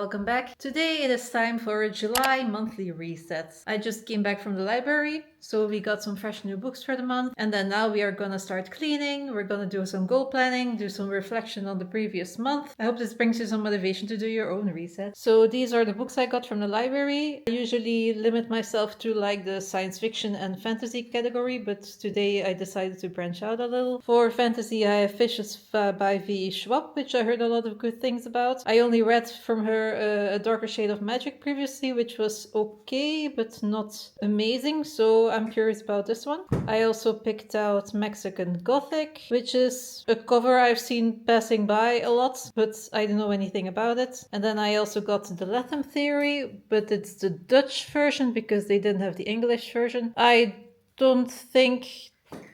welcome back. Today it is time for a July monthly reset. I just came back from the library, so we got some fresh new books for the month, and then now we are gonna start cleaning, we're gonna do some goal planning, do some reflection on the previous month. I hope this brings you some motivation to do your own reset. So these are the books I got from the library. I usually limit myself to like the science fiction and fantasy category, but today I decided to branch out a little. For fantasy, I have Fishes by V. Schwab, which I heard a lot of good things about. I only read from her A Darker Shade of Magic previously, which was okay, but not amazing, so I'm curious about this one. I also picked out Mexican Gothic, which is a cover I've seen passing by a lot, but I don't know anything about it. And then I also got The Latham Theory, but it's the Dutch version because they didn't have the English version. I don't think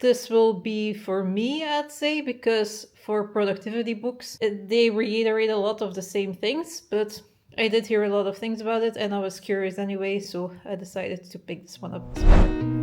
this will be for me, I'd say, because for productivity books, they reiterate a lot of the same things, but I did hear a lot of things about it and I was curious anyway, so I decided to pick this one up as well.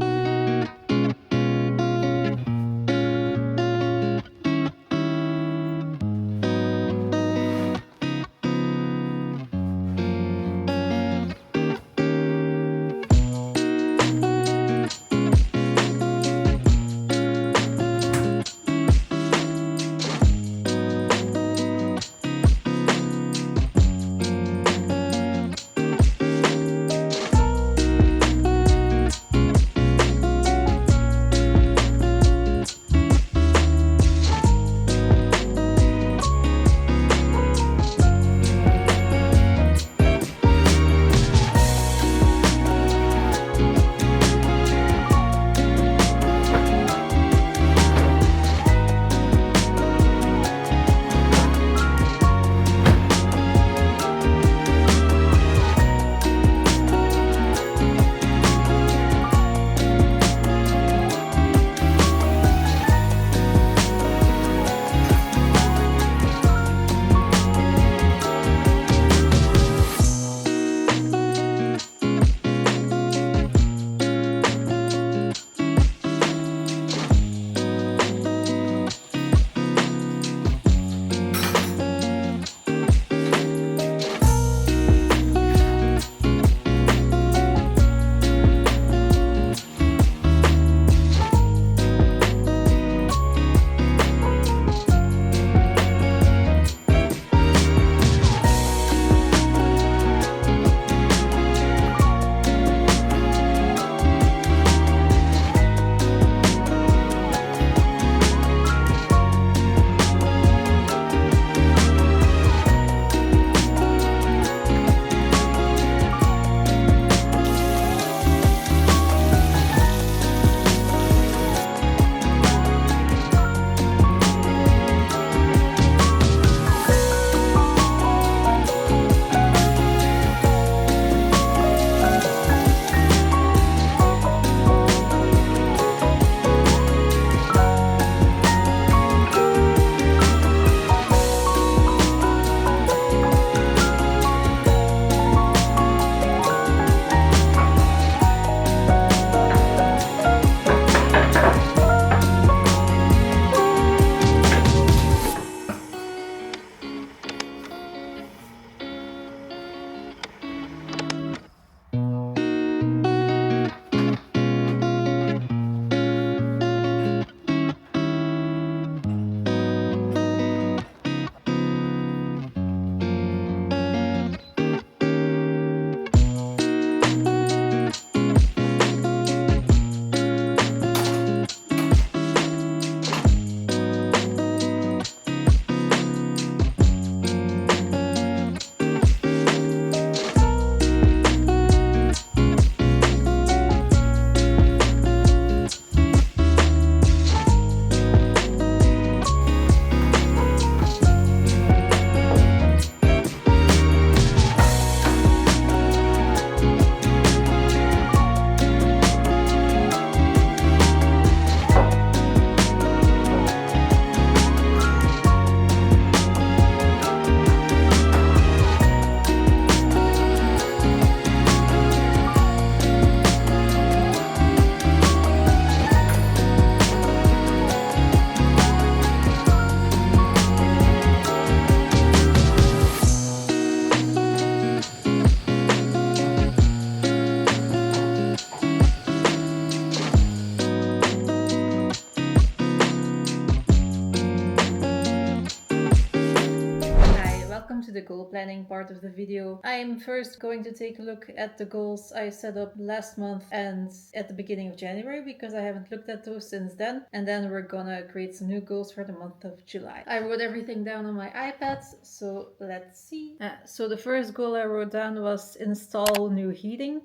part of the video. I'm first going to take a look at the goals I set up last month and at the beginning of January, because I haven't looked at those since then. And then we're gonna create some new goals for the month of July. I wrote everything down on my iPad, so let's see. So the first goal I wrote down was install new heating.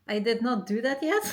I did not do that yet.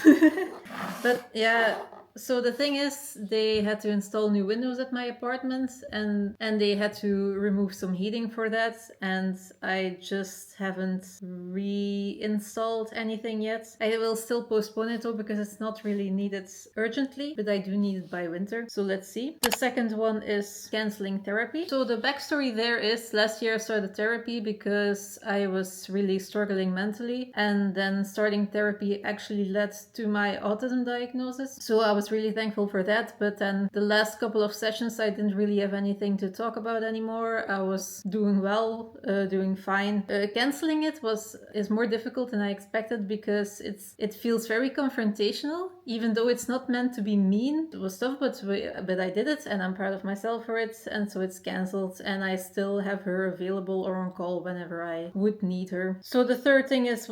But yeah, so the thing is, they had to install new windows at my apartment, and they had to remove some heating for that, and I just haven't reinstalled anything yet. I will still postpone it though, because it's not really needed urgently, but I do need it by winter. So let's see. The second one is canceling therapy. So the backstory there is, last year I started therapy because I was really struggling mentally, and then starting therapy actually led to my autism diagnosis. So I was really thankful for that, but then the last couple of sessions I didn't really have anything to talk about anymore. I was doing well, doing fine. Canceling it is more difficult than I expected, because it feels very confrontational, even though it's not meant to be mean. It was tough, but I did it, and I'm proud of myself for it, and so it's cancelled, and I still have her available or on call whenever I would need her. So the third thing is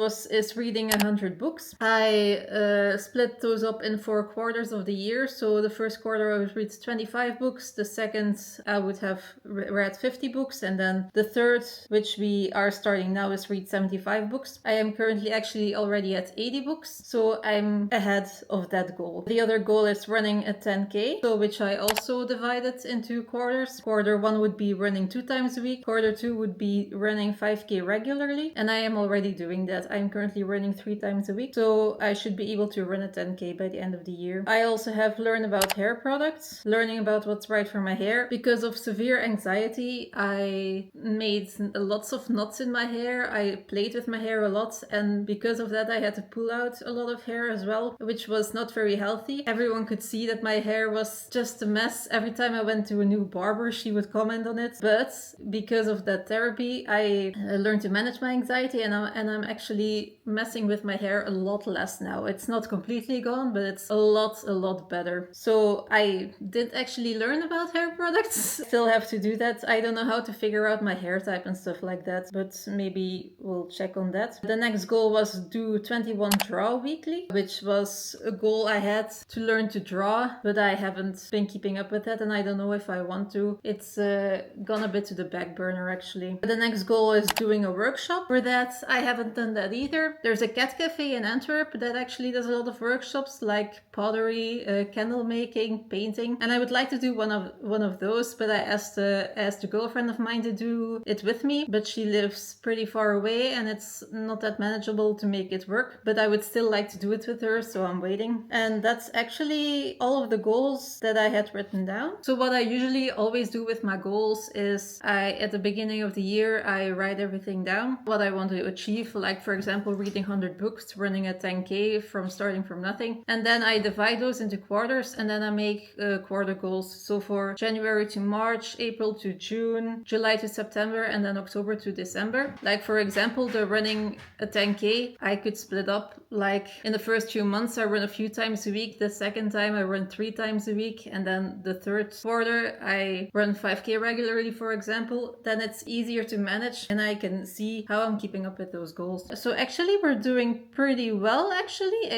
reading 100 books. I split those up in 4 quarters of the year. So the first quarter I would read 25 books, the second I would have read 50 books, and then the third, which we are starting now, is read 75 books. I am currently actually already at 80 books, so I'm ahead of that goal. The other goal is running a 10k, so which I also divided into quarters. Quarter 1 would be running 2 times a week, quarter 2 would be running 5k regularly, and I am already doing that. I'm currently running 3 times a week, so I should be able to run a 10k by the end of the year. I also have learned about hair products, learning about what's right for my hair. Because of severe anxiety, I made lots of knots in my hair. I played with my hair a lot, and because of that I had to pull out a lot of hair as well, which was not very healthy. Everyone could see that my hair was just a mess. Every time I went to a new barber, she would comment on it. But because of that therapy, I learned to manage my anxiety, and I'm actually messing with my hair a lot less now. It's not completely gone, but it's a lot better. So I did actually learn about hair products. Still have to do that. I don't know how to figure out my hair type and stuff like that, but maybe we'll check on that. The next goal was do 21 draw weekly, which was a goal I had to learn to draw, but I haven't been keeping up with that, and I don't know if I want to. It's gone a bit to the back burner actually. The next goal is doing a workshop. For that, I haven't done that either. There's a cat cafe in Antwerp that actually does a lot of workshops like pottery, candle making, painting, and I would like to do one of those, but I asked a girlfriend of mine to do it with me, but she lives pretty far away and it's not that manageable to make it work, but I would still like to do it with her, so I'm waiting. And that's actually all of the goals that I had written down. So what I usually always do with my goals is at the beginning of the year I write everything down, what I want to achieve, like for example reading 100 books, running a 10k from starting from nothing, and then I divide those into quarters, and then I make quarter goals. So for January to March, April to June, July to September, and then October to December. Like for example, the running a 10k, I could split up, like in the first few months I run a few times a week, the second time I run 3 times a week, and then the third quarter I run 5k regularly, for example. Then it's easier to manage and I can see how I'm keeping up with those goals. So actually we're doing pretty well actually,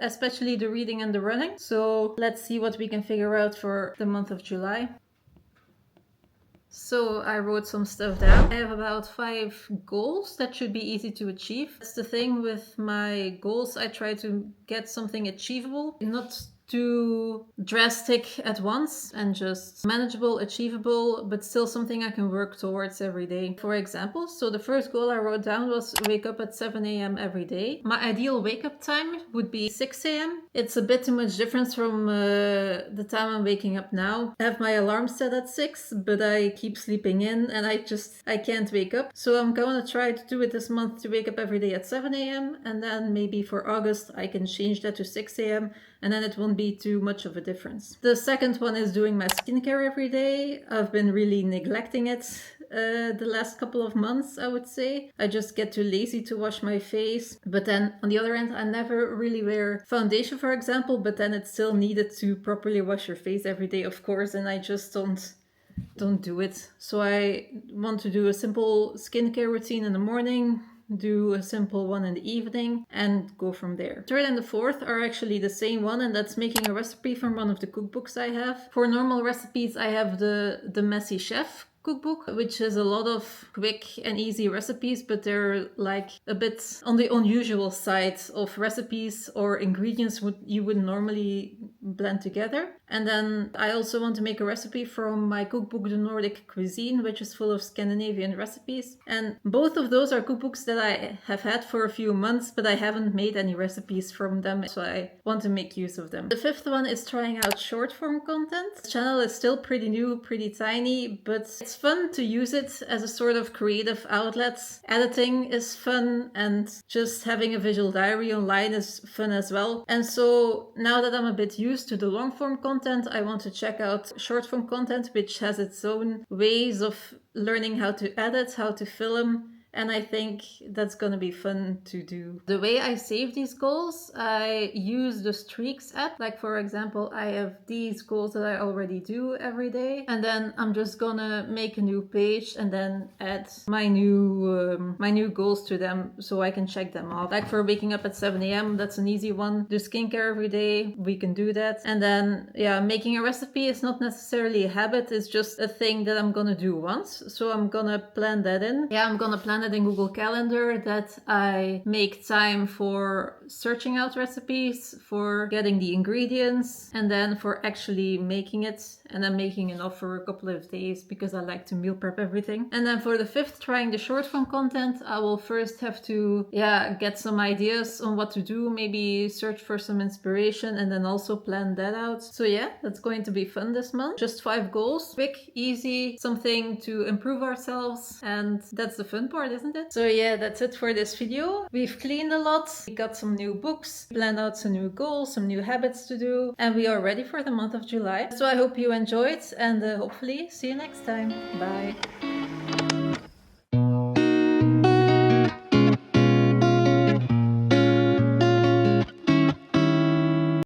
especially the reading and the running. So let's see what we can figure out for the month of July. So I wrote some stuff down. I have about 5 goals that should be easy to achieve. That's the thing with my goals. I try to get something achievable, not too drastic at once, and just manageable, achievable, but still something I can work towards every day. For example, so the first goal I wrote down was wake up at 7 a.m. every day. My ideal wake up time would be 6 a.m. It's a bit too much difference from the time I'm waking up now. I have my alarm set at 6, but I keep sleeping in and I can't wake up. So I'm gonna try to do it this month to wake up every day at 7 a.m. and then maybe for August I can change that to 6 a.m. and then it won't be too much of a difference. The second one is doing my skincare every day. I've been really neglecting it the last couple of months, I would say. I just get too lazy to wash my face. But then on the other end, I never really wear foundation, for example, but then it's still needed to properly wash your face every day, of course, and I just don't don't do it. So I want to do a simple skincare routine in the morning, do a simple one in the evening, and go from there. Third and the fourth are actually the same one, and that's making a recipe from one of the cookbooks I have. For normal recipes, I have the Messy Chef cookbook, which is a lot of quick and easy recipes, but they're like a bit on the unusual side of recipes or ingredients you would normally blend together. And then I also want to make a recipe from my cookbook, The Nordic Cuisine, which is full of Scandinavian recipes. And both of those are cookbooks that I have had for a few months, but I haven't made any recipes from them, so I want to make use of them. The fifth one is trying out short form content. The channel is still pretty new, pretty tiny, but it's fun to use it as a sort of creative outlet. Editing is fun, and just having a visual diary online is fun as well. And so now that I'm a bit used to the long form content, I want to check out short form content, which has its own ways of learning how to edit, how to film. And I think that's gonna be fun to do. The way I save these goals, I use the Streaks app. Like for example, I have these goals that I already do every day. And then I'm just gonna make a new page and then add my new goals to them so I can check them off. Like for waking up at 7 a.m, that's an easy one. Do skincare every day, we can do that. And then, yeah, making a recipe is not necessarily a habit, it's just a thing that I'm gonna do once. So I'm gonna plan that in. Yeah, I'm gonna plan it in Google Calendar that I make time for searching out recipes, for getting the ingredients, and then for actually making it, and then making enough for a couple of days because I like to meal prep everything. And then for the fifth, trying the short form content, I will first have to get some ideas on what to do, maybe search for some inspiration, and then also plan that out. So yeah, that's going to be fun this month. Just 5 goals, quick, easy, something to improve ourselves, and that's the fun part, isn't it? So yeah, that's it for this video. We've cleaned a lot, we got some new books, planned out some new goals, some new habits to do, and we are ready for the month of July. So I hope you enjoyed, and hopefully see you next time. Bye.